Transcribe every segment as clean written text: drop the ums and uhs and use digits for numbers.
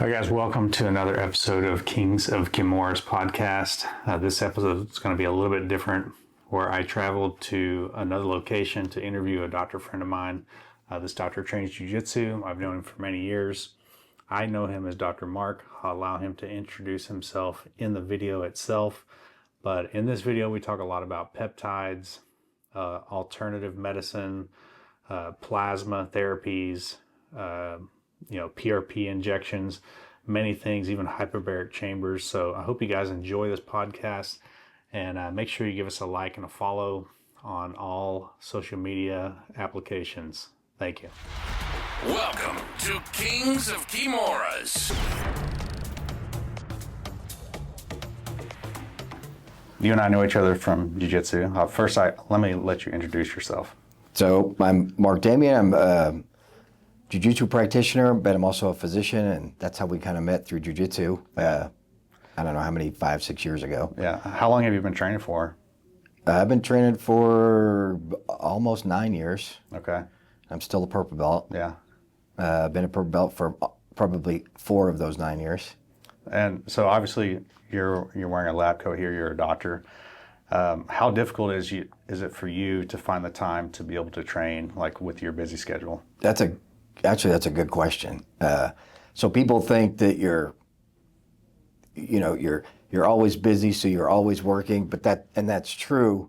Hi guys, welcome to another episode of Kings of Kimuras podcast. This episode is going to be a little bit different, where I traveled to another location to interview a doctor friend of mine. This doctor trains Jiu Jitsu. I've known him for many years. I know him as Dr. Mark. I'll allow him to introduce himself in the video itself. But in this video, we talk a lot about peptides, alternative medicine, plasma therapies, PRP injections, many things, even hyperbaric chambers. So I hope you guys enjoy this podcast, and make sure you give us a like and a follow on all social media applications. Thank you. Welcome to Kings of Kimuras. You and I know each other from Jiu Jitsu. First, let me let you introduce yourself. So I'm Marc Demyun. I'm a Jiu Jitsu practitioner, but I'm also a physician, and that's how we kind of met through Jiu Jitsu. I don't know how many, 5-6 years ago. Yeah. How long have you been training for? I've been training for almost 9 years. Okay. I'm still a purple belt. Yeah. I've been a purple belt for probably 4 of those 9 years. And so obviously you're wearing a lab coat here. You're a doctor. How difficult is it for you to find the time to be able to train, like with your busy schedule? Actually, that's a good question. So people think that you're always busy, so you're always working, but that's true.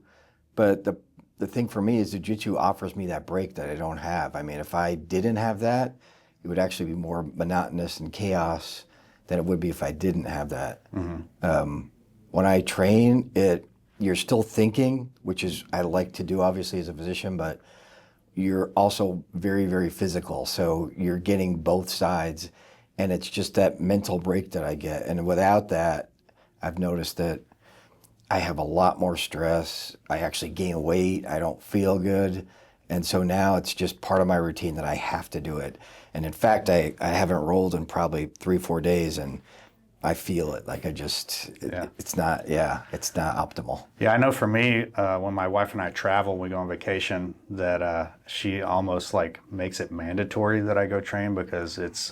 But the thing for me is Jiu-Jitsu offers me that break that I don't have. I mean, if I didn't have that, it would actually be more monotonous and chaos than it would be if I didn't have that. Mm-hmm. When I train, you're still thinking, which is I like to do obviously as a physician, but you're also very, very physical. So you're getting both sides, and it's just that mental break that I get. And without that, I've noticed that I have a lot more stress. I actually gain weight. I don't feel good. And so now it's just part of my routine that I have to do it. And in fact, I haven't rolled in probably 3-4 days, and I feel it. Like it's not optimal. Yeah, I know for me, when my wife and I travel, we go on vacation, that she almost like makes it mandatory that I go train because it's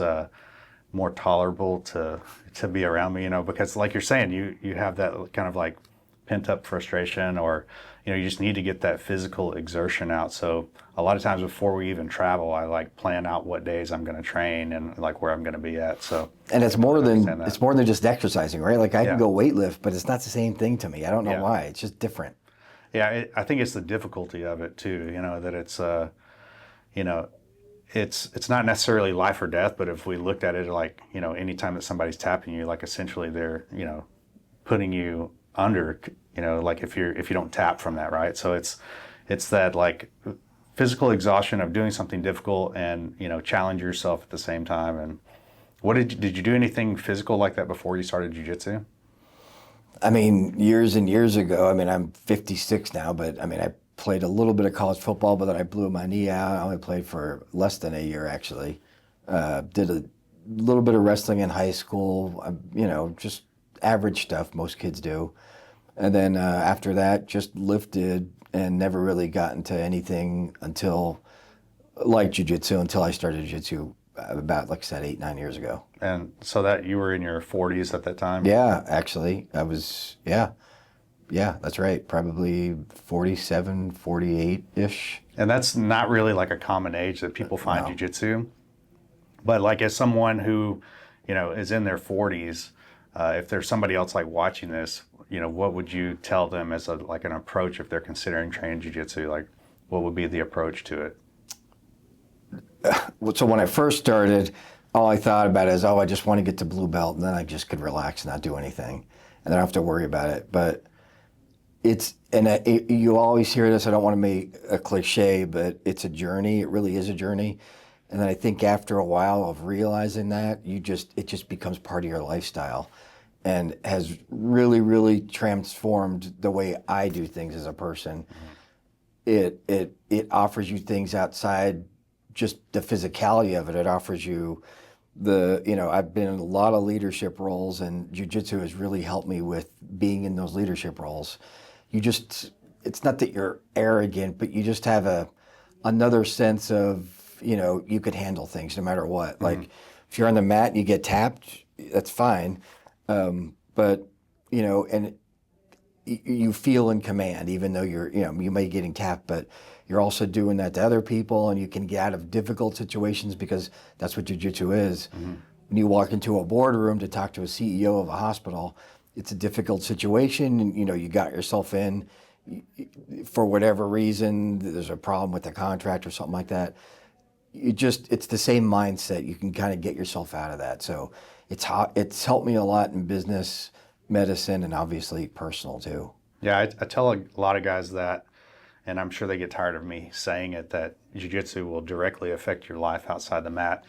more tolerable to be around me, because like you're saying, you have that kind of like pent up frustration, or, you just need to get that physical exertion out. So a lot of times before we even travel, I like plan out what days I'm going to train and like where I'm going to be at. So, and it's more than just exercising, right? Like I can go weightlift, but it's not the same thing to me. I don't know why. It's just different. Yeah, I think it's the difficulty of it too. That it's it's not necessarily life or death, but if we looked at it like, anytime that somebody's tapping you, like essentially they're putting you under, like if you don't tap from that, right? So it's that like physical exhaustion of doing something difficult and challenge yourself at the same time. And what did you do anything physical like that before you started jiu-jitsu? I mean, years and years ago. I mean, I'm 56 now, but I mean, I played a little bit of college football, but then I blew my knee out. I only played for less than a year, actually. Did a little bit of wrestling in high school, just average stuff most kids do. And then after that, just lifted and never really got into anything until, like jiu-jitsu, until I started jiu-jitsu about, like I said, 8-9 years ago. And so that you were in your 40s at that time? Yeah, actually. I was, yeah, that's right. Probably 47, 48-ish. And that's not really like a common age that people find jiu-jitsu. But like as someone who, is in their 40s, if there's somebody else like watching this, what would you tell them as an approach if they're considering training jiu-jitsu? Like, what would be the approach to it? So when I first started, all I thought about is, I just want to get to blue belt, and then I just could relax and not do anything, and then I don't have to worry about it. But you always hear this. I don't want to make a cliche, but it's a journey. It really is a journey. And then I think after a while of realizing that, it just becomes part of your lifestyle, and has really, really transformed the way I do things as a person. Mm-hmm. It offers you things outside just the physicality of it. It offers you I've been in a lot of leadership roles, and jiu-jitsu has really helped me with being in those leadership roles. It's not that you're arrogant, but you just have another sense of, you could handle things no matter what. Mm-hmm. Like If you're on the mat and you get tapped, that's fine. But, and you feel in command, even though you may be getting tapped, but you're also doing that to other people, and you can get out of difficult situations because that's what jiu-jitsu is. Mm-hmm. When you walk into a boardroom to talk to a CEO of a hospital, it's a difficult situation, and you got yourself in for whatever reason. There's a problem with the contract or something like that. It's the same mindset. You can kind of get yourself out of that. So it's helped me a lot in business, medicine, and obviously personal too. Yeah, I tell a lot of guys that, and I'm sure they get tired of me saying it, that jiu-jitsu will directly affect your life outside the mat.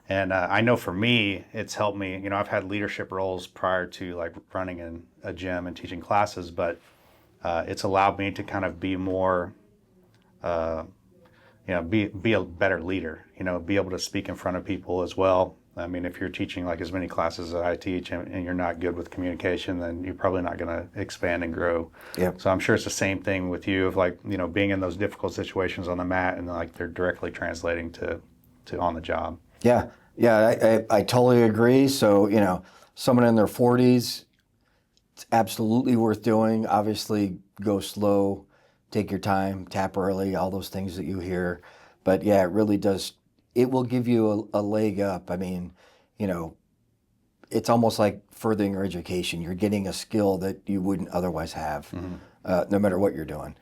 And I know for me, it's helped me. I've had leadership roles prior to like running in a gym and teaching classes, but it's allowed me to kind of be more, be a better leader. Be able to speak in front of people as well. I mean, if you're teaching like as many classes as I teach and you're not good with communication, then you're probably not going to expand and grow. Yep. So I'm sure it's the same thing with you of like, being in those difficult situations on the mat and like they're directly translating to on the job. Yeah. I totally agree. So, someone in their 40s, it's absolutely worth doing. Obviously, go slow, take your time, tap early, all those things that you hear. But yeah, it really does. It will give you a leg up. I mean, it's almost like furthering your education. You're getting a skill that you wouldn't otherwise have, no matter what you're doing.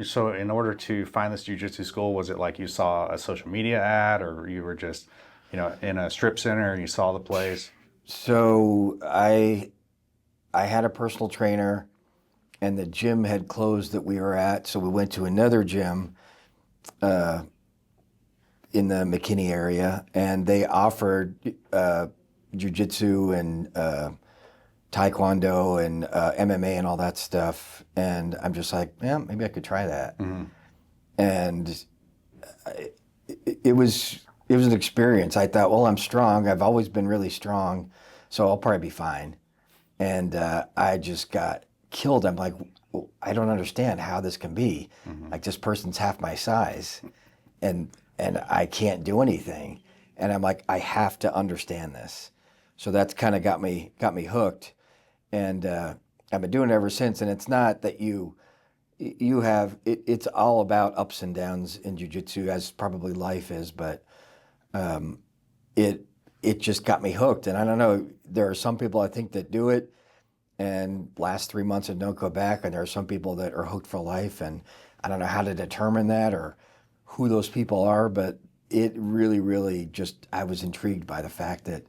So in order to find this jiu-jitsu school, was it like you saw a social media ad or you were just, in a strip center and you saw the place? So I had a personal trainer and the gym had closed that we were at. So we went to another gym in the McKinney area, and they offered jiu-jitsu and taekwondo and MMA and all that stuff. And I'm just like, yeah, maybe I could try that. Mm-hmm. And it was an experience. I thought, well, I'm strong. I've always been really strong, so I'll probably be fine. And I just got killed. I'm like, well, I don't understand how this can be. Mm-hmm. Like, this person's half my size, and I can't do anything. And I'm like, I have to understand this. So that's kind of got me hooked. And I've been doing it ever since. And it's not that you have, it's all about ups and downs in jiu-jitsu, as probably life is, but it just got me hooked. And I don't know, there are some people I think that do it and last 3 months and don't go back. And there are some people that are hooked for life. And I don't know how to determine that or who those people are, but it really, really just, I was intrigued by the fact that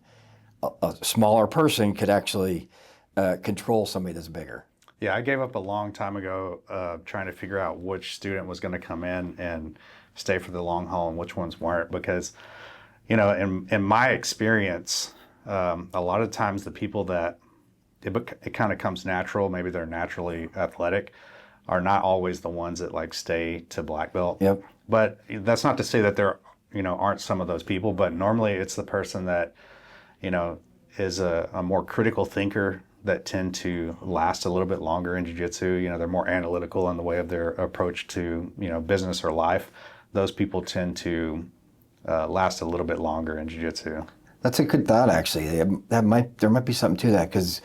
a smaller person could actually control somebody that's bigger. Yeah, I gave up a long time ago trying to figure out which student was going to come in and stay for the long haul and which ones weren't, because, in my experience, a lot of times the people that it kind of comes natural, maybe they're naturally athletic, are not always the ones that like stay to black belt. Yep. But that's not to say that there, aren't some of those people, but normally it's the person that, is a more critical thinker that tend to last a little bit longer in jiu-jitsu. They're more analytical in the way of their approach to, business or life. Those people tend to last a little bit longer in jiu-jitsu. That's a good thought, actually. There might be something to that, because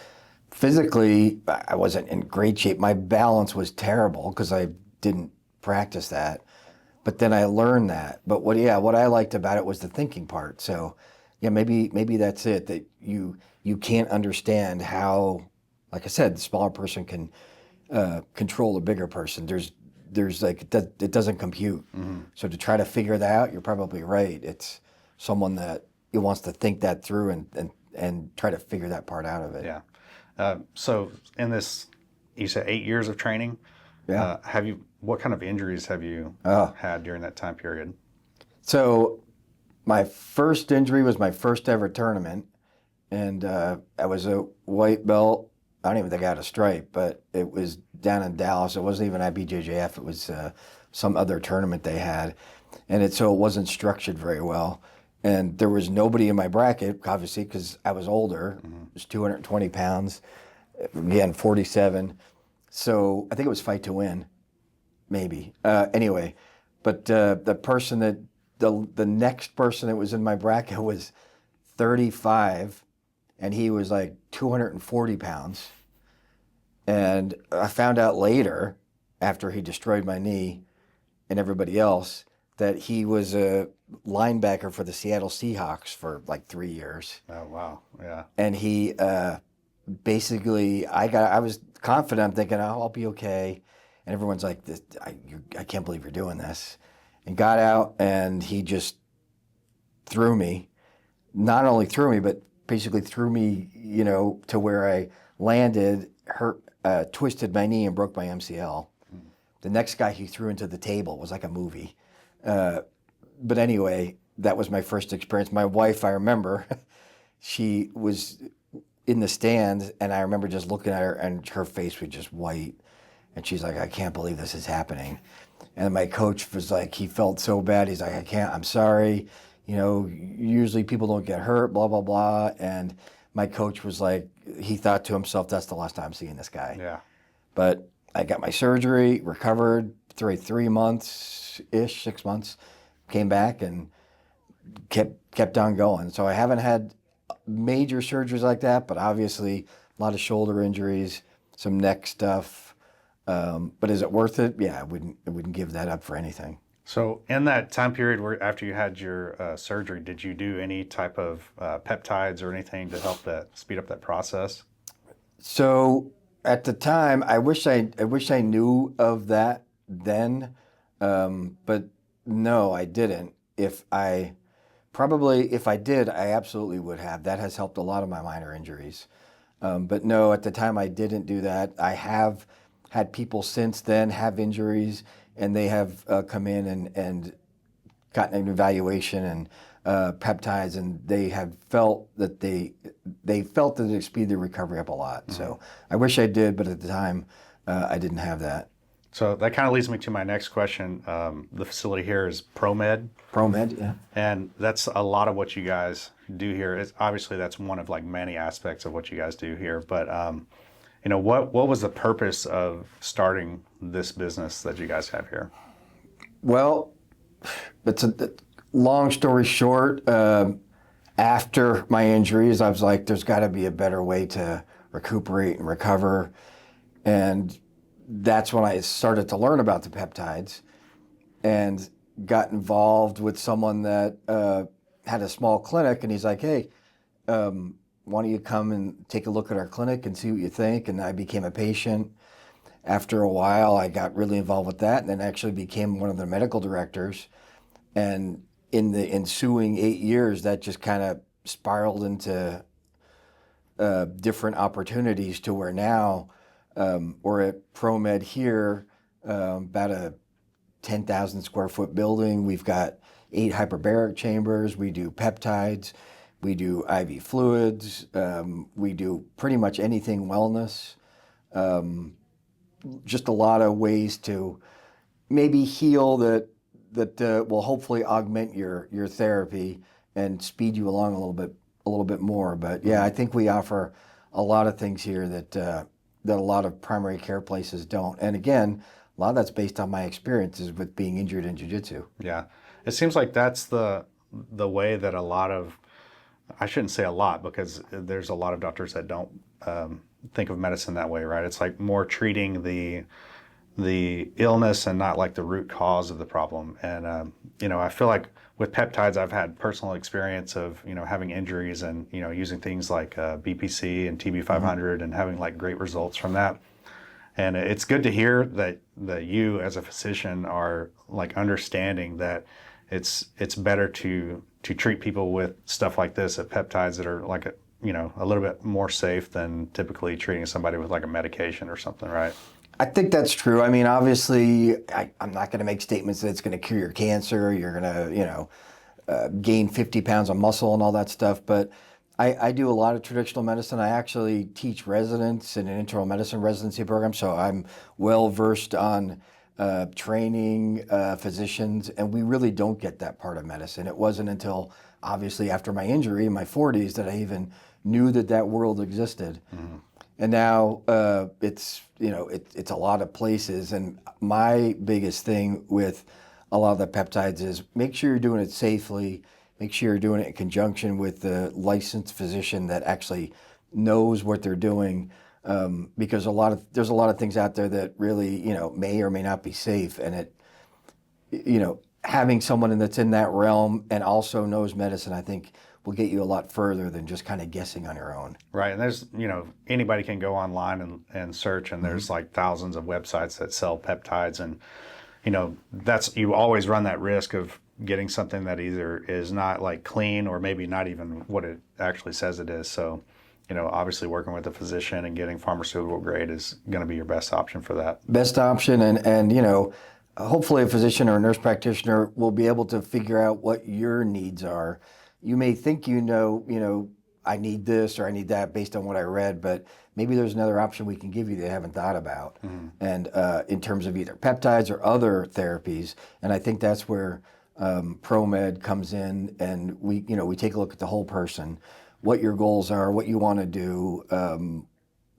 physically I wasn't in great shape. My balance was terrible because I didn't practice that. But then I learned that. But what I liked about it was the thinking part. So yeah, maybe that's it, that you can't understand how, like I said, the smaller person can control the bigger person. There's like, it doesn't compute. Mm-hmm. So to try to figure that out, you're probably right. It's someone that wants to think that through and try to figure that part out of it. Yeah. So in this, you said 8 years of training. Yeah. What kind of injuries have you had during that time period? So my first injury was my first ever tournament, and I was a white belt. I don't even think I had a stripe, but it was down in Dallas. It wasn't even IBJJF. It was some other tournament they had, and it wasn't structured very well. And there was nobody in my bracket, obviously, because I was older. Mm-hmm. It was 220 pounds, again, 47. So I think it was fight to win, maybe. Anyway, but the person that, the next person that was in my bracket was 35 and he was like 240 pounds. And I found out later, after he destroyed my knee and everybody else, that he was a linebacker for the Seattle Seahawks for like 3 years. Oh, wow. Yeah. And he basically, I was confident, I'm thinking, oh, I'll be okay. And everyone's like, I can't believe you're doing this. And got out and he just threw me. Not only threw me, but basically threw me, to where I landed, twisted my knee and broke my MCL. The next guy he threw into the table was like a movie. But anyway, that was my first experience. My wife, I remember, she was in the stands, and I remember just looking at her, and her face was just white. And she's like, I can't believe this is happening. And my coach was like, he felt so bad. He's like, I'm sorry. Usually people don't get hurt, blah, blah, blah. And my coach was like, he thought to himself, that's the last time I'm seeing this guy. Yeah. But I got my surgery, recovered 3 months-ish, 6 months, came back and kept on going. So I haven't had major surgeries like that, but obviously a lot of shoulder injuries, some neck stuff. But is it worth it? Yeah, I wouldn't give that up for anything. So in that time period where after you had your surgery, did you do any type of peptides or anything to help speed up that process? So at the time, I wish I knew of that then, but no, I didn't. If I did, I absolutely would have. That has helped a lot of my minor injuries. But no, at the time I didn't do that. I have had people since then have injuries, and they have come in and gotten an evaluation and peptides, and they have felt that it speeded the recovery up a lot. Mm-hmm. So I wish I did, but at the time I didn't have that. So that kind of leads me to my next question. The facility here is ProMed. ProMed, yeah. And that's a lot of what you guys do here. Obviously, that's one of like many aspects of what you guys do here. But what was the purpose of starting this business that you guys have here? Well, it's a long story short. After my injuries, I was like, there's got to be a better way to recuperate and recover. And that's when I started to learn about the peptides and got involved with someone that had a small clinic. And he's like, hey, why don't you come and take a look at our clinic and see what you think? And I became a patient. After a while, I got really involved with that and then actually became one of the medical directors. And in the ensuing 8 years, that just kind of spiraled into different opportunities to where now we're at ProMed here, about a 10,000 square foot building. We've got 8 hyperbaric chambers. We do peptides. We do IV fluids. We do pretty much anything wellness. Just a lot of ways to maybe heal that will hopefully augment your therapy and speed you along a little bit more. But yeah, I think we offer a lot of things here that a lot of primary care places don't. And again, a lot of that's based on my experiences with being injured in jiu-jitsu. Yeah, it seems like that's the way that a lot of, I shouldn't say a lot because there's a lot of doctors that don't think of medicine that way, right? It's like more treating the illness and not like the root cause of the problem. And I feel like with peptides, I've had personal experience of having injuries and using things like BPC and TB500 mm-hmm. and having like great results from that. And it's good to hear that you as a physician are like understanding that it's better to treat people with stuff like this, at peptides that are like a little bit more safe than typically treating somebody with like a medication or something, right? I think that's true. I mean, obviously, I'm not going to make statements that it's going to cure your cancer, you're going to, gain 50 pounds of muscle and all that stuff. But I do a lot of traditional medicine. I actually teach residents in an internal medicine residency program, so I'm well versed on training physicians, and we really don't get that part of medicine. It wasn't until obviously after my injury in my 40s that I even knew that world existed. Mm-hmm. And now it's a lot of places. And my biggest thing with a lot of the peptides is make sure you're doing it safely make sure you're doing it in conjunction with the licensed physician that actually knows what they're doing, because there's a lot of things out there that really, may or may not be safe, and having someone that's in that realm and also knows medicine, I think, will get you a lot further than just kind of guessing on your own. Right. And there's, anybody can go online and search, and there's like thousands of websites that sell peptides. And, you always run that risk of getting something that either is not like clean or maybe not even what it actually says it is. So, obviously working with a physician and getting pharmaceutical grade is going to be your best option for that. Best option. And hopefully a physician or a nurse practitioner will be able to figure out what your needs are. You may think I need this or I need that based on what I read, but maybe there's another option we can give you that you haven't thought about. And in terms of either peptides or other therapies. And I think that's where ProMed comes in, and we take a look at the whole person, what your goals are, what you want to do,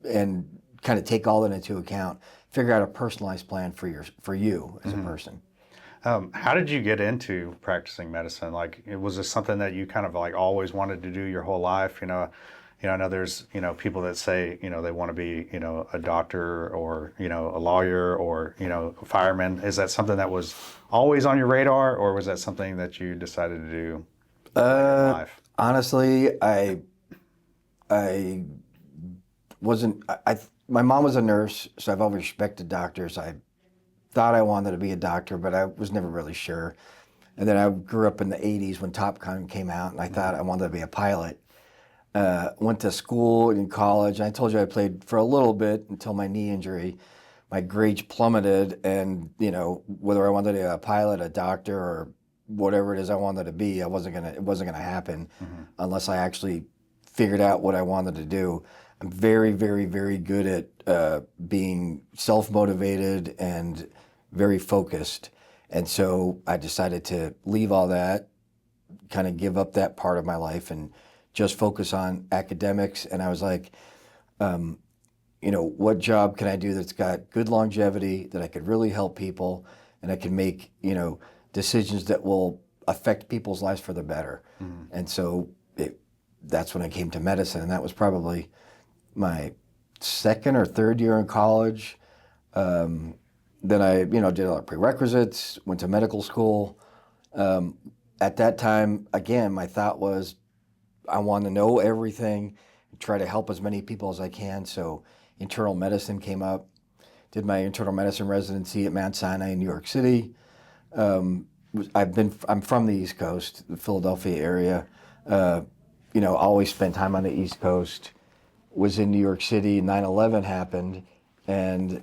and kind of take all that into account, figure out a personalized plan for you as a person. How did you get into practicing medicine? Like, was this something that you kind of like always wanted to do your whole life? I know there's, people that say, they want to be, a doctor or, a lawyer or, a fireman. Is that something that was always on your radar, or was that something that you decided to do in life? Honestly, I wasn't, my mom was a nurse, so I've always respected doctors. I thought I wanted to be a doctor, but I was never really sure. And then I grew up in the 80s when Top Gun came out, and I thought I wanted to be a pilot. Went to school and college. I told you I played for a little bit until my knee injury. My grades plummeted, and whether I wanted to be a pilot, a doctor, or whatever it is I wanted to be, it wasn't gonna happen unless I actually figured out what I wanted to do. I'm very, very, very good at being self-motivated and very focused. And so I decided to leave all that, kind of give up that part of my life and just focus on academics. And I was like, what job can I do that's got good longevity, that I could really help people, and I can make, decisions that will affect people's lives for the better. And so that's when I came to medicine. And that was probably my second or third year in college. Then I, did a lot of prerequisites, went to medical school. At that time, again, my thought was I want to know everything, try to help as many people as I can. So internal medicine came up, did my internal medicine residency at Mount Sinai in New York City. I'm from the East Coast, the Philadelphia area. Always spent time on the East Coast. Was in New York City, 9/11 happened, and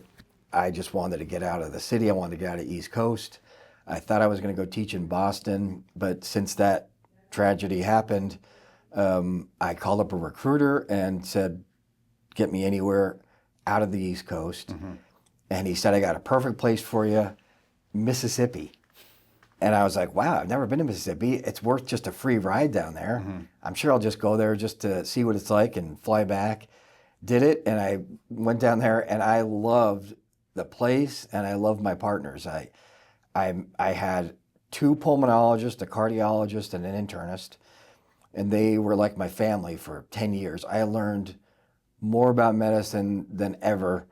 I just wanted to get out of the city. I wanted to get out of the East Coast. I thought I was going to go teach in Boston, but since that tragedy happened, I called up a recruiter and said, get me anywhere out of the East Coast. And he said, I got a perfect place for you, Mississippi. And I was like, wow, I've never been to Mississippi. It's worth just a free ride down there. I'm sure I'll just go there just to see what it's like and fly back. Did it, and I went down there, and I loved the place, and I loved my partners. I had two pulmonologists, a cardiologist, and an internist, and they were like my family for 10 years. I learned more about medicine than ever,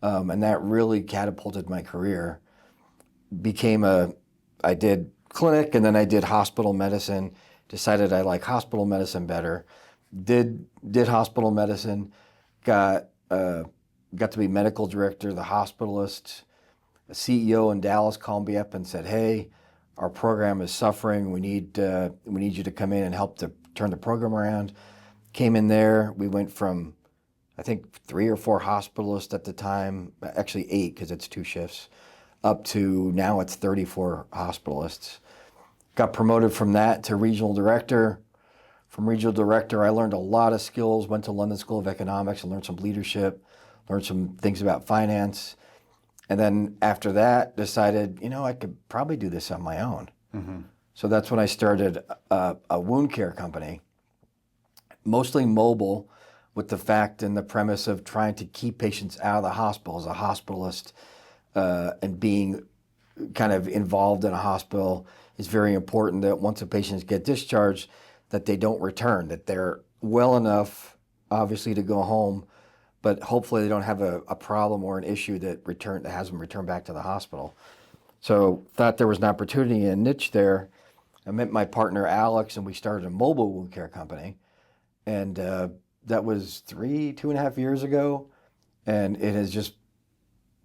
and that really catapulted my career. I did clinic, and then I did hospital medicine, decided I like hospital medicine better, did hospital medicine, got to be medical director, the hospitalist. The CEO in Dallas called me up and said, hey, our program is suffering. We need you to come in and help to turn the program around. Came in there. We went from, I think, 3 or 4 hospitalists at the time, actually 8 because it's 2 shifts, up to now it's 34 hospitalists. Got promoted from that to regional director. From regional director, I learned a lot of skills, went to London School of Economics and learned some leadership, learned some things about finance. And then after that, decided, I could probably do this on my own. So that's when I started a wound care company, mostly mobile, with the fact and the premise of trying to keep patients out of the hospital as a hospitalist, and being kind of involved in a hospital it's very important that once the patients get discharged, that they don't return, that they're well enough, obviously, to go home, but hopefully they don't have a problem or an issue that has them return back to the hospital. So thought there was an opportunity and a niche there. I met my partner Alex, and we started a mobile wound care company, and that was 2.5 years ago, and it has just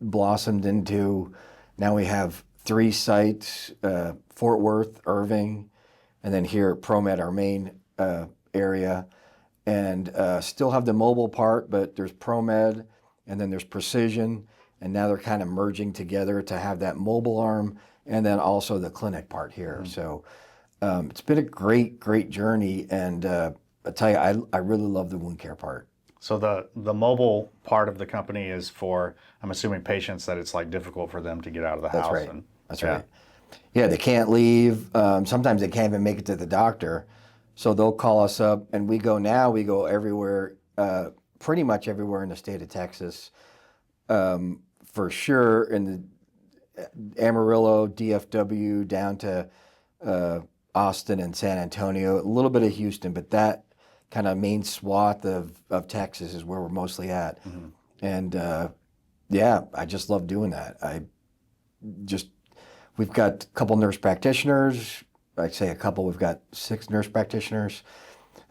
blossomed into, now we have 3 sites, Fort Worth, Irving, and then here at ProMed, our main area, and still have the mobile part, but there's ProMed, and then there's Precision, and now they're kind of merging together to have that mobile arm, and then also the clinic part here. Mm-hmm. So it's been a great journey, and I tell you, I really love the wound care part. So the mobile part of the company is for, I'm assuming, patients that it's like difficult for them to get out of the house. Right. That's right. Yeah, they can't leave. Sometimes they can't even make it to the doctor. So they'll call us up, and we go everywhere, pretty much everywhere in the state of Texas. For sure, in the Amarillo, DFW, down to Austin and San Antonio, a little bit of Houston, but that kind of main swath of Texas is where we're mostly at. Mm-hmm. And yeah, I just love doing that. We've got a couple nurse practitioners. I'd say a couple, we've got 6 nurse practitioners,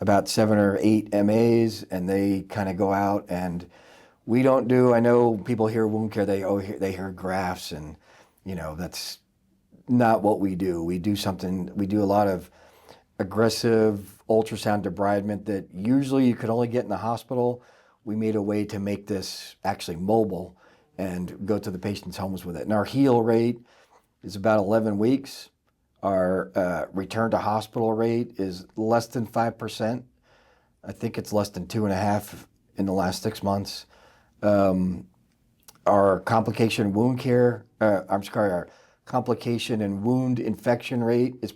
about 7 or 8 MAs, and they kind of go out, and we don't do, I know people hear wound care, they hear grafts, and that's not what we do. We do a lot of aggressive ultrasound debridement that usually you could only get in the hospital. We made a way to make this actually mobile and go to the patient's homes with it. And our heal rate is about 11 weeks. Our return to hospital rate is less than 5%. I think it's less than 2.5% in the last 6 months. Our complication wound care, our complication and wound infection rate is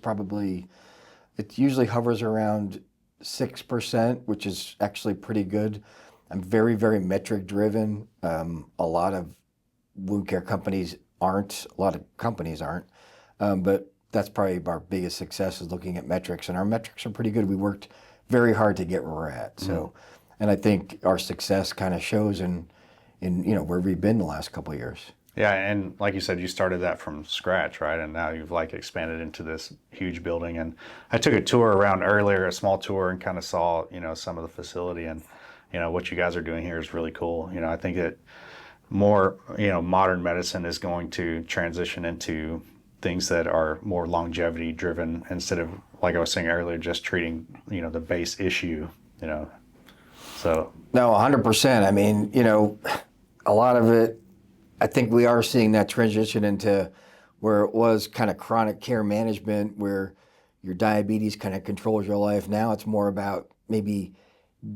it usually hovers around 6%, which is actually pretty good. I'm very metric driven. A lot of wound care companies aren't, but that's probably our biggest success, is looking at metrics, and our metrics are pretty good. We worked very hard to get where we're at. So, and I think our success kind of shows in where we've been the last couple of years. Yeah, and like you said, you started that from scratch, right? And now you've expanded into this huge building. And I took a tour around earlier, a small tour, and kind of saw, some of the facility, and, what you guys are doing here is really cool. I think that more, modern medicine is going to transition into things that are more longevity driven, instead of, like I was saying earlier, just treating, the base issue, So. No, 100%. I mean, a lot of it, I think we are seeing that transition into where it was kind of chronic care management, where your diabetes kind of controls your life. Now it's more about maybe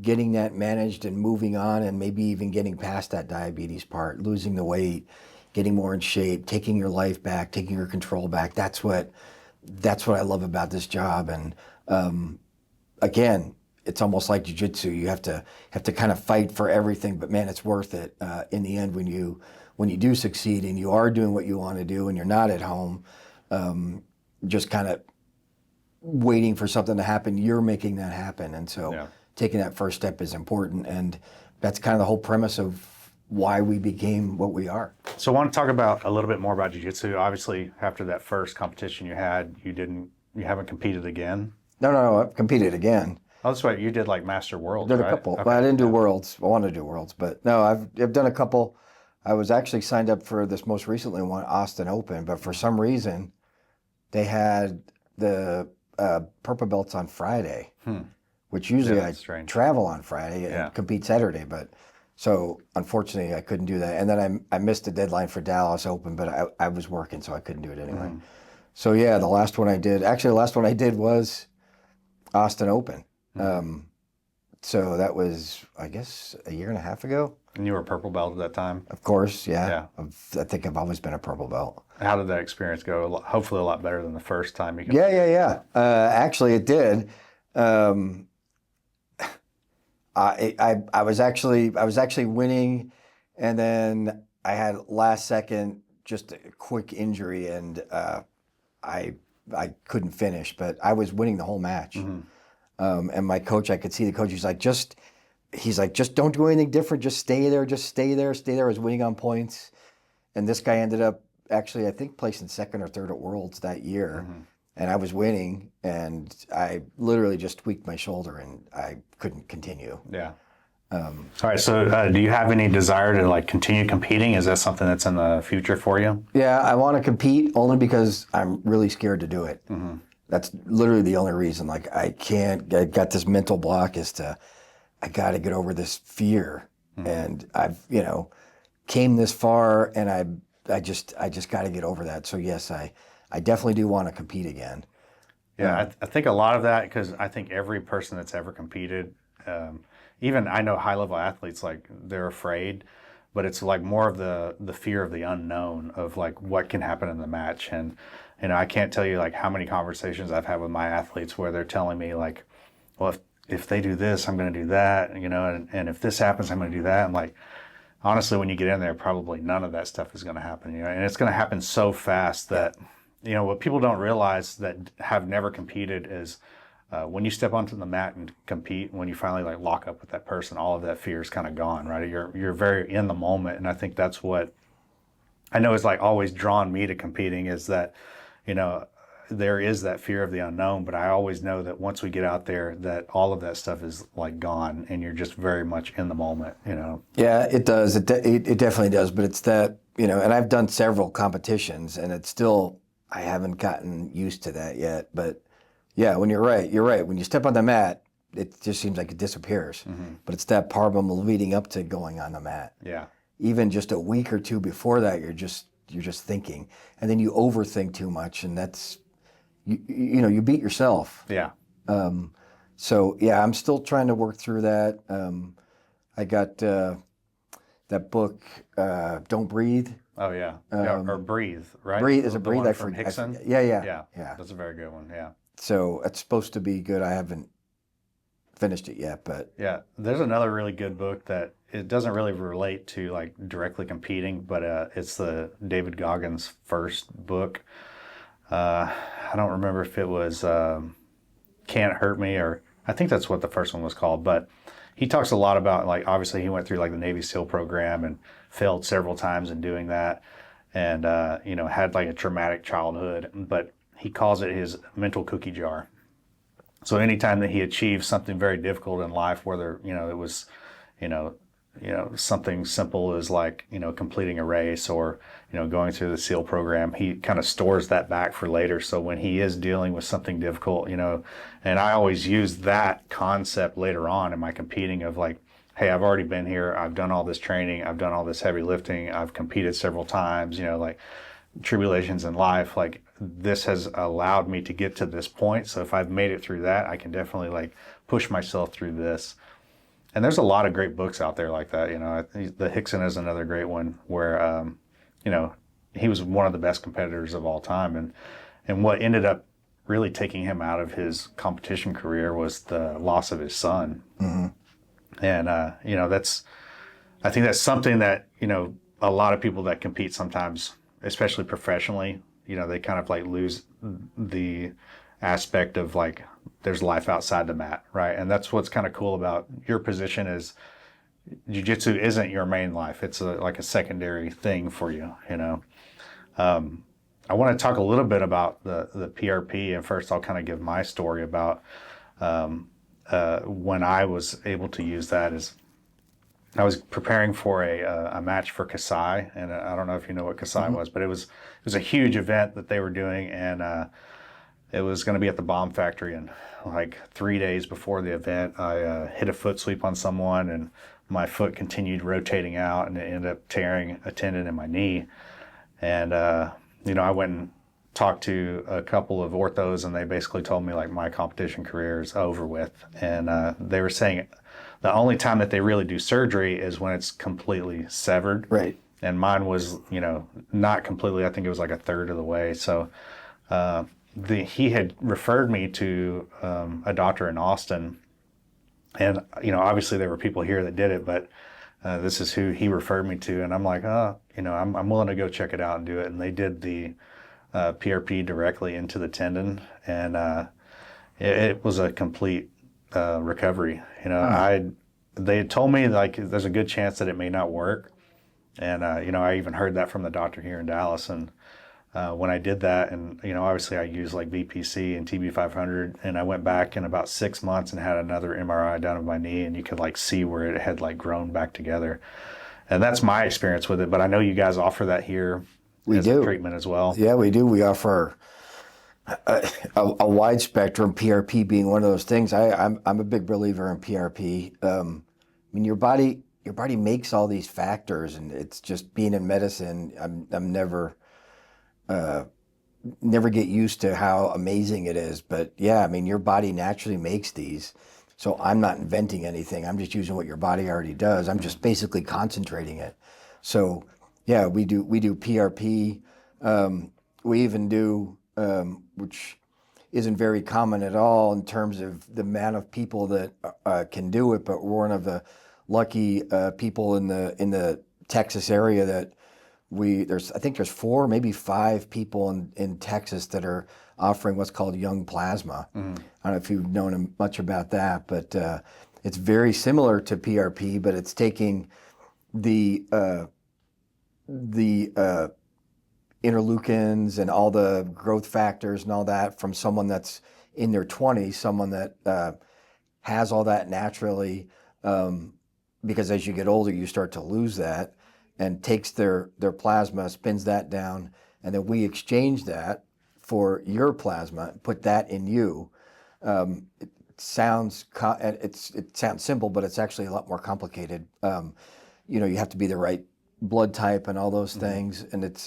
getting that managed and moving on, and maybe even getting past that diabetes part, losing the weight, getting more in shape, taking your life back, taking your control back. That's what I love about this job. And again, it's almost like jiu-jitsu. You have to kind of fight for everything, but man, it's worth it in the end when you do succeed and you are doing what you want to do, and you're not at home just kind of waiting for something to happen. You're making that happen. And so taking that first step is important. And that's kind of the whole premise of why we became what we are. So I want to talk about a little bit more about jiu-jitsu. Obviously, after that first competition you had, you haven't competed again? No, I've competed again. Oh, that's right. You did Master Worlds, right? A couple. Okay. Well, I didn't do Worlds. I wanted to do Worlds, but no, I've done a couple. I was actually signed up for this most recently one, Austin Open, but for some reason, they had the purple belts on Friday, which usually I travel on Friday and compete Saturday, but so unfortunately I couldn't do that. And then I missed the deadline for Dallas Open, but I was working, so I couldn't do it anyway. So yeah, the last one I did was Austin Open. So that was, I guess, a year and a half ago. And you were a purple belt at that time? Of course, yeah. I think I've always been a purple belt. How did that experience go? Hopefully a lot better than the first time you Yeah. Actually, it did. I was actually winning, and then I had last second just a quick injury, and I I couldn't finish, but I was winning the whole match. And my coach, I could see the coach. He's like, just don't do anything different. Just stay there. Just stay there. Stay there. I was winning on points, and this guy ended up actually, I think, placing second or third at Worlds that year. And I was winning, and I literally just tweaked my shoulder, and I couldn't continue. Yeah. All right. So, do you have any desire to like continue competing? Is that something that's in the future for you? Yeah, I want to compete only because I'm really scared to do it. That's literally the only reason. Like, I got this mental block I got to get over this fear. And I've, came this far, and I just got to get over that. So yes, I definitely do want to compete again. Yeah, I think a lot of that, because I think every person that's ever competed, even I know high-level athletes, like they're afraid, but it's like more of the fear of the unknown of like what can happen in the match. And I can't tell you like how many conversations I've had with my athletes where they're telling me like, well, if they do this, I'm going to do that, and if this happens, I'm going to do that. I'm like, honestly, when you get in there, probably none of that stuff is going to happen, and it's going to happen so fast that, what people don't realize that have never competed is when you step onto the mat and compete, when you finally like lock up with that person, all of that fear is kind of gone, right? You're very in the moment, and I think that's what I know is like always drawn me to competing, is that, there is that fear of the unknown, but I always know that once we get out there, that all of that stuff is like gone, and you're just very much in the moment, Yeah, it does. It definitely does. But it's that, and I've done several competitions, and it's still, I haven't gotten used to that yet. But yeah, when you're right. When you step on the mat, it just seems like it disappears. But it's that part of them leading up to going on the mat. Yeah. Even just a week or two before that, you're just thinking, and then you overthink too much, and that's, you beat yourself. Yeah. So yeah, I'm still trying to work through that. I got that book, Don't Breathe. Oh yeah. Or Breathe, right? Breathe is a The Breathe. one from Hickson. Yeah. That's a very good one. Yeah. So it's supposed to be good. I haven't finished it yet, but yeah, there's another really good book that it doesn't really relate to like directly competing, but it's the David Goggins' first book. I don't remember if it was Can't Hurt Me, or I think that's what the first one was called, but he talks a lot about, like, obviously he went through like the Navy SEAL program and failed several times in doing that, and had like a traumatic childhood, but he calls it his mental cookie jar. So anytime that he achieved something very difficult in life, whether it was something simple as like completing a race, or going through the SEAL program, he kind of stores that back for later. So when he is dealing with something difficult, and I always use that concept later on in my competing of like, hey, I've already been here, I've done all this training, I've done all this heavy lifting, I've competed several times, like tribulations in life, like this has allowed me to get to this point. So if I've made it through that, I can definitely like push myself through this. And there's a lot of great books out there like that. The Hickson is another great one where, he was one of the best competitors of all time. And what ended up really taking him out of his competition career was the loss of his son. And, I think that's something that, a lot of people that compete sometimes, especially professionally, they kind of like lose the aspect of like, there's life outside the mat, right? And that's what's kind of cool about your position is jiu-jitsu isn't your main life. It's like a secondary thing for you, I want to talk a little bit about the PRP, and first I'll kind of give my story about when I was able to use that. Is I was preparing for a match for Kasai, and I don't know if you know what Kasai was, but it was a huge event that they were doing, and it was going to be at the Bomb Factory. And like 3 days before the event, I hit a foot sweep on someone, and my foot continued rotating out, and it ended up tearing a tendon in my knee. And I went and talked to a couple of orthos, and they basically told me like my competition career is over with. And they were saying the only time that they really do surgery is when it's completely severed. Right. And mine was, not completely. I think it was like a third of the way. So he had referred me to a doctor in Austin. And, obviously there were people here that did it, but this is who he referred me to. And I'm like, I'm willing to go check it out and do it. And they did the PRP directly into the tendon, and it was a complete recovery. They had told me like there's a good chance that it may not work, and I even heard that from the doctor here in Dallas. And when I did that, and obviously I used like VPC and TB500, and I went back in about 6 months and had another MRI done of my knee, and you could like see where it had like grown back together. And that's my experience with it. But I know you guys offer that here as a treatment as well. Yeah, we do. We offer a wide spectrum, PRP being one of those things. I'm a big believer in PRP. I mean, your body makes all these factors, and it's just being in medicine. I'm never get used to how amazing it is. But yeah, I mean, your body naturally makes these. So I'm not inventing anything. I'm just using what your body already does. I'm just basically concentrating it. So yeah, we do PRP. We even do, which isn't very common at all in terms of the amount of people that can do it, but we're one of the lucky people in the Texas area that I think there's 4, maybe 5 people in Texas that are offering what's called young plasma. I don't know if you've known much about that, but it's very similar to PRP, but it's taking the interleukins and all the growth factors and all that from someone that's in their 20s, someone that has all that naturally, because as you get older, you start to lose that, and takes their plasma, spins that down, and then we exchange that for your plasma, put that in you. It sounds simple, but it's actually a lot more complicated. You have to be the right blood type and all those things, and it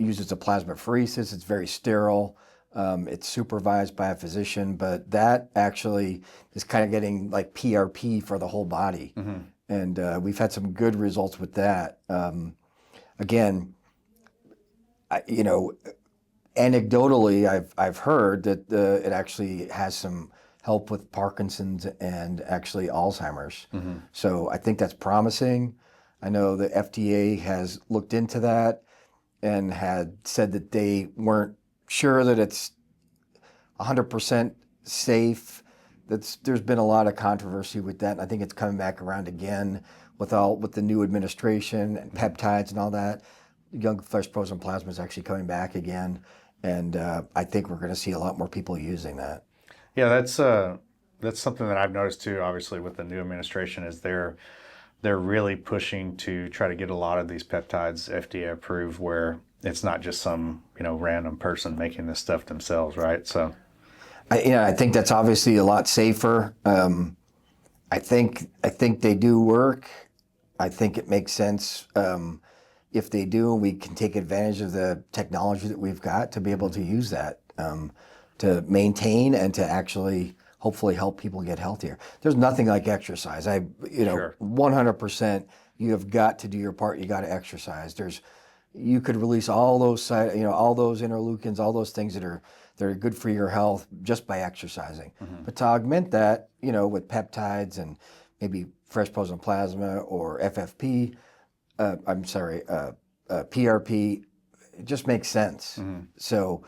uses a plasmapheresis. It's very sterile. It's supervised by a physician, but that actually is kind of getting like PRP for the whole body. And we've had some good results with that. Again, anecdotally, I've heard that it actually has some help with Parkinson's and actually Alzheimer's. So I think that's promising. I know the FDA has looked into that and had said that they weren't sure that it's 100% safe. There's been a lot of controversy with that, and I think it's coming back around again with the new administration and peptides and all that. Young flesh frozen plasma is actually coming back again, and I think we're going to see a lot more people using that. Yeah, that's something that I've noticed too. Obviously, with the new administration, is they're really pushing to try to get a lot of these peptides FDA approved, where it's not just some random person making this stuff themselves, right? So. I think that's obviously a lot safer. I think they do work. I think it makes sense if they do. We can take advantage of the technology that we've got to be able to use that to maintain and to actually hopefully help people get healthier. There's nothing like exercise. Sure. 100%. You have got to do your part. You got to exercise. You could release all those all those interleukins, all those things that are good for your health just by exercising. But to augment that, with peptides and maybe fresh frozen plasma or FFP, PRP, it just makes sense. So,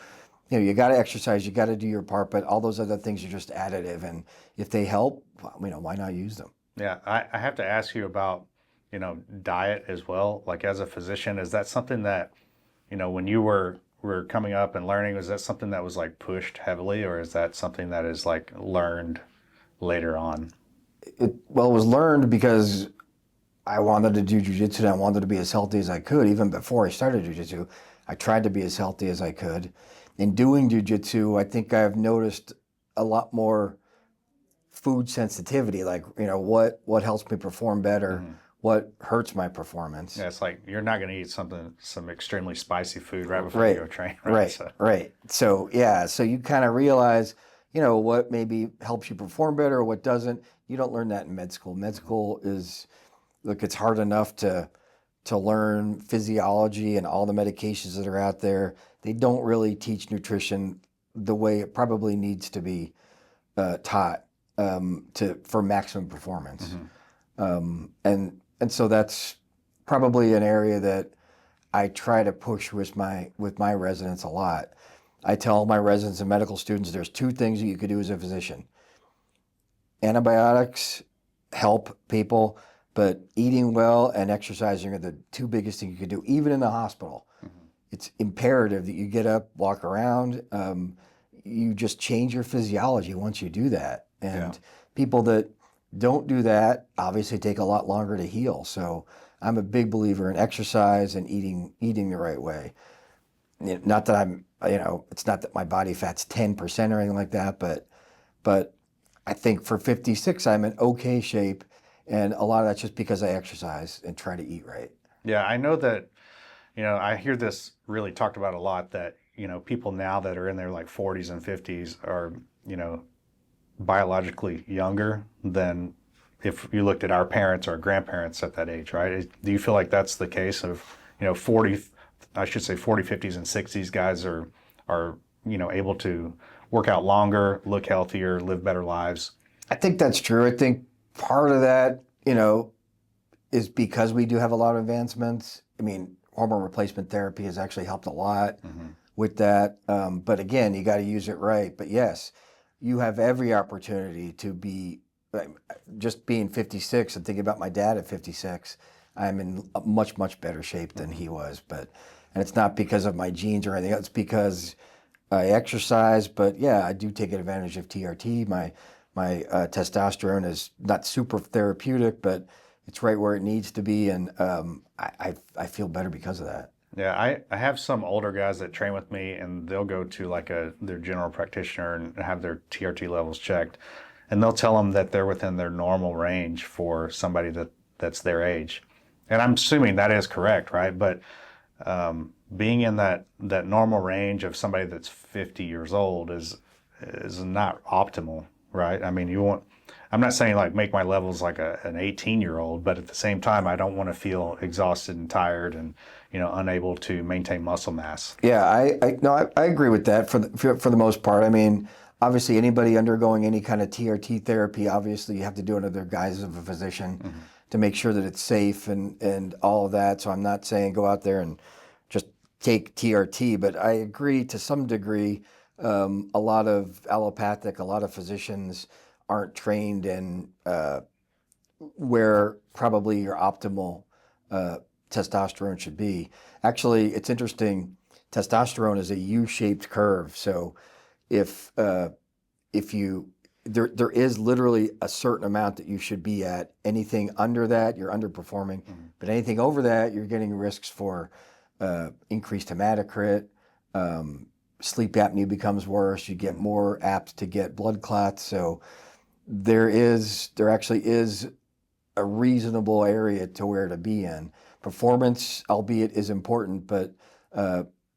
you got to exercise, you got to do your part, but all those other things are just additive. And if they help, why not use them? Yeah, I have to ask you about, diet as well. Like as a physician, is that something that, when you were coming up and learning, was that something that was like pushed heavily, or is that something that is like learned later on? It was learned because I wanted to do jiu-jitsu and I wanted to be as healthy as I could. Even before I started jiu-jitsu, I tried to be as healthy as I could. In doing jiu-jitsu, I think I've noticed a lot more food sensitivity, like, what helps me perform better, what hurts my performance. Yeah, it's like you're not going to eat some extremely spicy food right before you go train. Right. So you kind of realize, what maybe helps you perform better or what doesn't. You don't learn that in med school. Med school it's hard enough to learn physiology and all the medications that are out there. They don't really teach nutrition the way it probably needs to be taught for maximum performance. And so that's probably an area that I try to push with my residents a lot. I tell my residents and medical students there's two things that you could do as a physician. Antibiotics help people, but eating well and exercising are the two biggest things you could do, even in the hospital. It's imperative that you get up, walk around. You just change your physiology once you do that. And people that don't do that obviously take a lot longer to heal. So I'm a big believer in exercise and eating the right way. Not that I'm, it's not that my body fat's 10% or anything like that, but I think for 56, I'm in okay shape. And a lot of that's just because I exercise and try to eat right. Yeah, I know that, I hear this really talked about a lot that, people now that are in their like 40s and 50s are, biologically younger than if you looked at our parents or grandparents at that age, right? Do you feel like that's the case of, 40, I should say 40, 50s and 60s guys are, able to work out longer, look healthier, live better lives? I think that's true. I think part of that, is because we do have a lot of advancements. I mean, hormone replacement therapy has actually helped a lot with that. But again, you got to use it right. But yes, you have every opportunity to be, just being 56 and thinking about my dad at 56, I'm in a much, much better shape than he was. And it's not because of my genes or anything else, it's because I exercise. But yeah, I do take advantage of TRT. My testosterone is not super therapeutic, but it's right where it needs to be. And I feel better because of that. Yeah, I have some older guys that train with me, and they'll go to like their general practitioner and have their TRT levels checked, and they'll tell them that they're within their normal range for somebody that's their age. And I'm assuming that is correct, right? But being in that normal range of somebody that's 50 years old is not optimal, right? I mean, I'm not saying like make my levels like an 18-year-old, but at the same time, I don't want to feel exhausted and tired and, unable to maintain muscle mass. Yeah, I agree with that for the most part. I mean, obviously anybody undergoing any kind of TRT therapy, obviously you have to do it under the guise of a physician to make sure that it's safe and all of that. So I'm not saying go out there and just take TRT, but I agree to some degree. A lot of allopathic, a lot of physicians aren't trained in where probably your optimal testosterone should be. Actually, it's interesting. Testosterone is a U-shaped curve. So if you there is literally a certain amount that you should be at. Anything under that, you're underperforming. But anything over that, you're getting risks for increased hematocrit. Sleep apnea becomes worse. You get more apt to get blood clots. So there actually is a reasonable area to where to be in. Performance, albeit, is important, but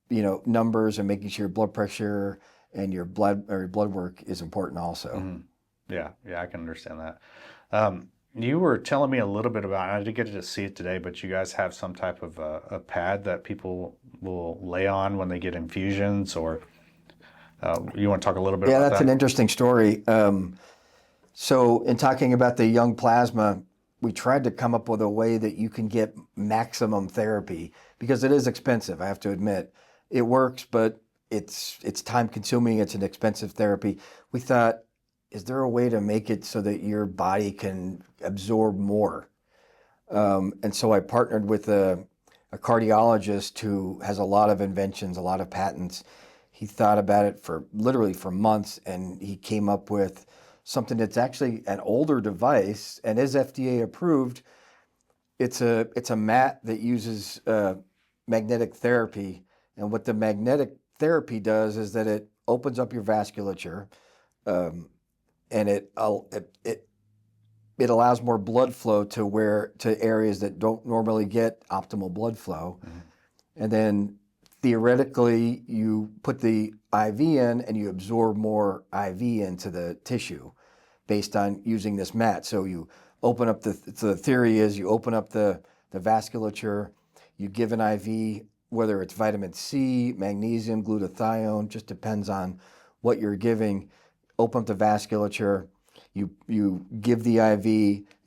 numbers and making sure your blood pressure and your blood work is important also. Yeah, I can understand that. You were telling me a little bit about, and I didn't get to see it today, but you guys have some type of a pad that people will lay on when they get infusions, or you want to talk a little bit about that? Yeah, that's an interesting story. So in talking about the young plasma, we tried to come up with a way that you can get maximum therapy, because it is expensive, I have to admit. It works, but it's time consuming, it's an expensive therapy. We thought, is there a way to make it so that your body can absorb more? And so I partnered with a cardiologist who has a lot of inventions, a lot of patents. He thought about it literally for months, and he came up with something that's actually an older device and is FDA approved. It's a mat that uses magnetic therapy, and what the magnetic therapy does is that it opens up your vasculature, and it allows more blood flow to areas that don't normally get optimal blood flow. And then theoretically, you put the IV in and you absorb more IV into the tissue based on using this mat. So you open up the theory is you open up the vasculature, you give an IV, whether it's vitamin C, magnesium, glutathione, just depends on what you're giving. Open up the vasculature, you give the IV,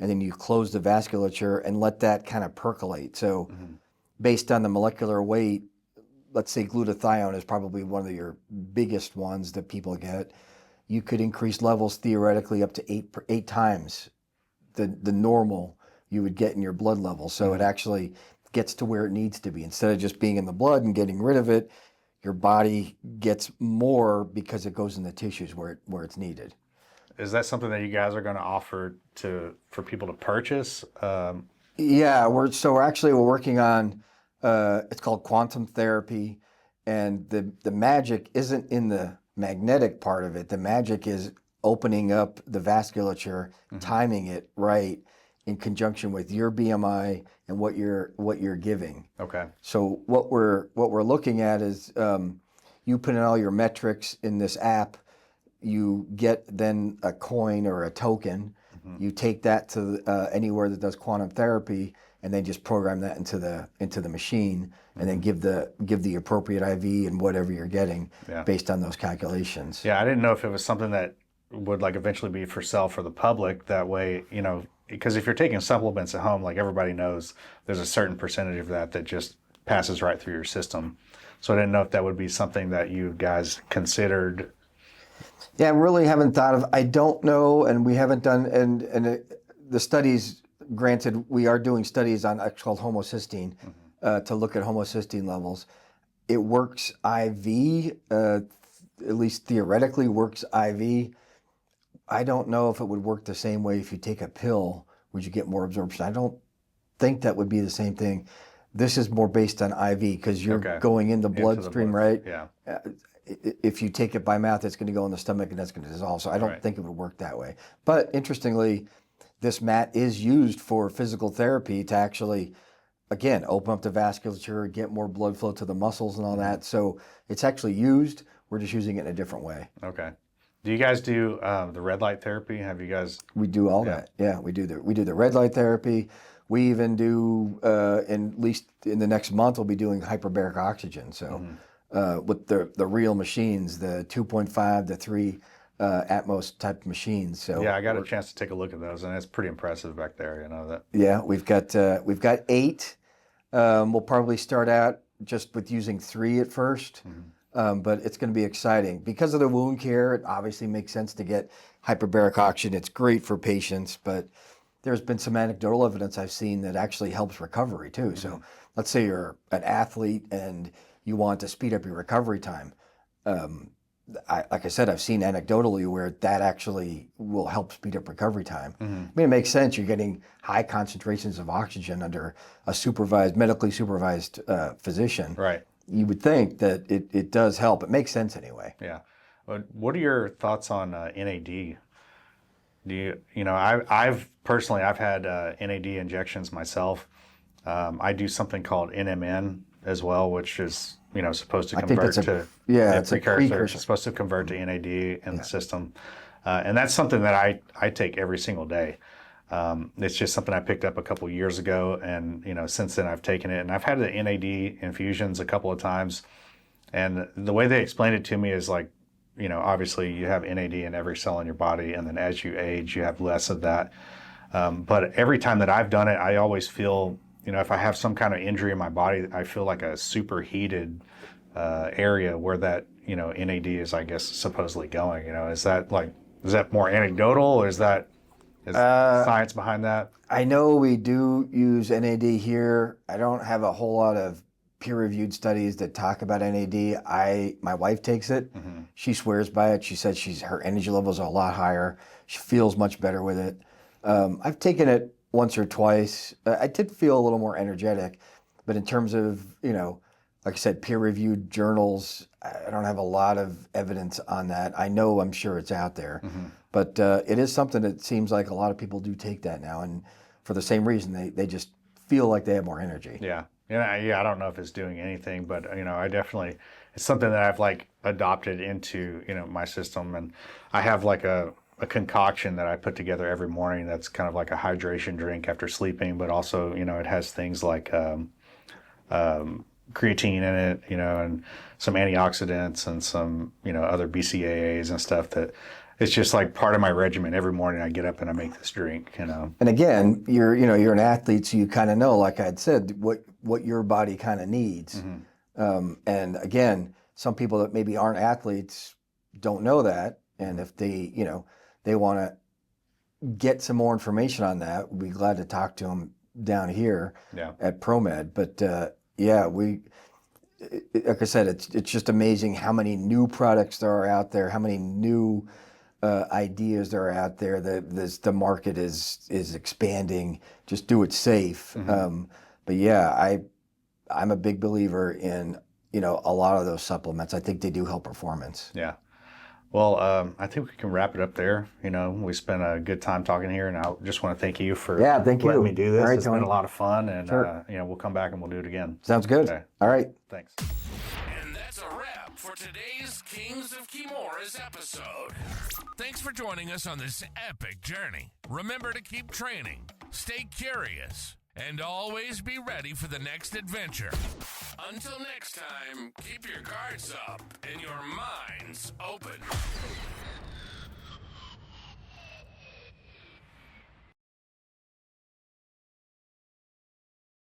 and then you close the vasculature and let that kind of percolate. So based on the molecular weight, let's say glutathione is probably one of your biggest ones that people get. You could increase levels theoretically up to eight times the normal you would get in your blood level. So it actually gets to where it needs to be. Instead of just being in the blood and getting rid of it, your body gets more because it goes in the tissues where it's needed. Is that something that you guys are going to offer for people to purchase? Yeah, we're working on it's called quantum therapy, and the magic isn't in the magnetic part of it. The magic is opening up the vasculature, timing it right in conjunction with your BMI and what you're giving. Okay. So what we're looking at is you put in all your metrics in this app. You get then a coin or a token. You take that to anywhere that does quantum therapy, and then just program that into the machine, and then give the appropriate IV and whatever you're getting based on those calculations. Yeah, I didn't know if it was something that would like eventually be for sale for the public. That way, because if you're taking supplements at home, like everybody knows, there's a certain percentage of that just passes right through your system. So I didn't know if that would be something that you guys considered. Yeah, I really haven't thought of. I don't know, and we haven't done. The studies. Granted, we are doing studies on it's called homocysteine to look at homocysteine levels. It works IV, at least theoretically works IV. I don't know if it would work the same way if you take a pill. Would you get more absorption? I don't think that would be the same thing. This is more based on IV because you're going in the bloodstream, right? Yeah. If you take it by mouth, it's going to go in the stomach and that's going to dissolve. So I don't think it would work that way. But interestingly, this mat is used for physical therapy to actually, again, open up the vasculature, get more blood flow to the muscles and all that. So it's actually used. We're just using it in a different way. Okay. Do you guys do the red light therapy? Have you guys? We do all that. Yeah, we do the red light therapy. We even do, at least in the next month, we'll be doing hyperbaric oxygen. So. With the real machines, the 2.5 to 3 Atmos type machines. So yeah, I got a chance to take a look at those, and it's pretty impressive back there. That. Yeah, we've got 8. We'll probably start out just with using 3 at first, but it's going to be exciting because of the wound care. It obviously makes sense to get hyperbaric oxygen. It's great for patients, but there's been some anecdotal evidence I've seen that actually helps recovery too. So let's say you're an athlete and you want to speed up your recovery time. Like I said, I've seen anecdotally where that actually will help speed up recovery time. I mean, it makes sense. You're getting high concentrations of oxygen under a medically supervised physician. Right. You would think that it does help. It makes sense anyway. Yeah. What are your thoughts on NAD? I've personally had NAD injections myself. I do something called NMN as well, which is supposed to convert to it's a precursor. It's supposed to convert to NAD in the system, and that's something that I take every single day. It's just something I picked up a couple years ago, and since then I've taken it, and I've had the NAD infusions a couple of times, and the way they explained it to me is like, obviously you have NAD in every cell in your body, and then as you age, you have less of that. But every time that I've done it, I always feel, if I have some kind of injury in my body, I feel like a superheated area where that, NAD is, I guess, supposedly going. Is that more anecdotal, or is science behind that? I know we do use NAD here. I don't have a whole lot of peer-reviewed studies that talk about NAD. My wife takes it. She swears by it. She said her energy levels are a lot higher. She feels much better with it. I've taken it once or twice. I did feel a little more energetic, but in terms of, like I said, peer-reviewed journals, I don't have a lot of evidence on that. I'm sure it's out there, but it is something that seems like a lot of people do take that now, and for the same reason, they just feel like they have more energy. Yeah. I don't know if it's doing anything, but I definitely, it's something that I've adopted into my system, and I have a concoction that I put together every morning that's kind of like a hydration drink after sleeping, but also it has things like creatine in it, and some antioxidants and some other BCAAs and stuff that it's just like part of my regimen. Every morning I get up and I make this drink, you know. And again, you're an athlete, so you kind of know, like I had said, what your body kind of needs. And again, some people that maybe aren't athletes don't know that, and if they they want to get some more information on that, we'd be glad to talk to them down here at ProMed. But like I said, it's just amazing how many new products there are out there, how many new ideas that are out there. The market is expanding. Just do it safe. But yeah, I'm a big believer in a lot of those supplements. I think they do help performance. Yeah. Well, I think we can wrap it up there. We spent a good time talking here, and I just want to thank you for letting me do this. It's been a lot of fun, and we'll come back and we'll do it again. Sounds good. Okay. All right. Thanks. And that's a wrap for today's Kings of Kimuras episode. Thanks for joining us on this epic journey. Remember to keep training, stay curious, and always be ready for the next adventure. Until next time, keep your guards up and your minds open.